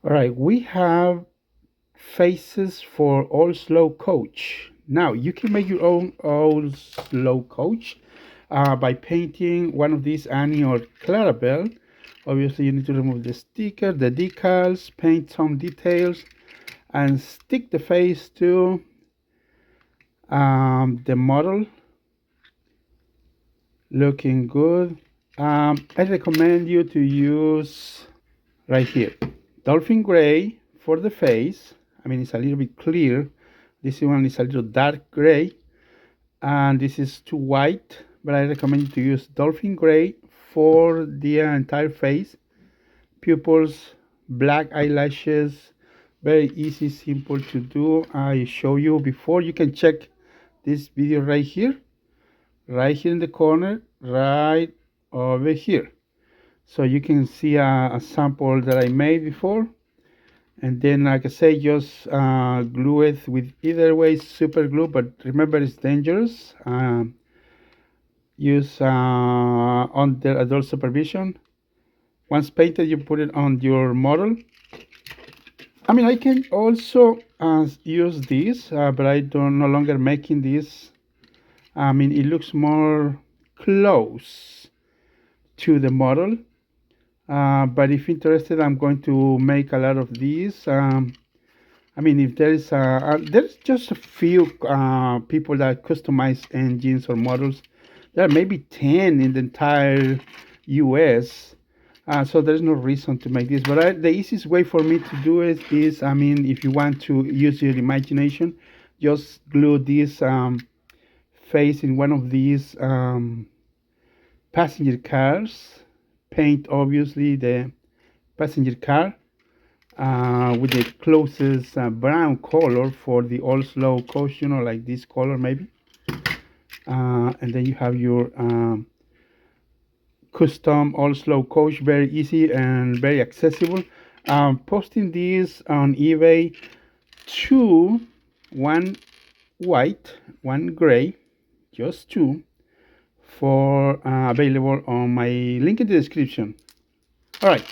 All right, we have faces for all slow coach. Now you can make your own all slow coach by painting one of these Annie or Clarabelle. Obviously, you need to remove the sticker, the decals, paint some details, and stick the face to the model. Looking good. I recommend you to use right here dolphin gray for the face. I mean, it's a little bit clear. This one is a little dark gray, and this is too white, but I recommend you to use dolphin gray for the entire face. Pupils, black eyelashes, very easy, simple to do. I show you before. You can check this video right here in the corner, right over here. So you can see a sample that I made before. And then, like I say, just glue it with either way super glue, but remember it's dangerous. Use under adult supervision. Once painted, you put it on your model. I mean, I can also use this, but I don't no longer making this. I mean, it looks more close to the model. But if interested, I'm going to make a lot of these. I mean, if there's just a few people that customize engines or models. There are maybe 10 in the entire US. So there's no reason to make this. But the easiest way for me to do it is, I mean, if you want to use your imagination, just glue this face in one of these passenger cars. Paint, obviously, the passenger car with the closest brown color for the all slow coach, like this color maybe. And then you have your custom all slow coach, very easy and very accessible. Posting these on eBay, two, one white, one gray, just two, for available on my link in the description. All right.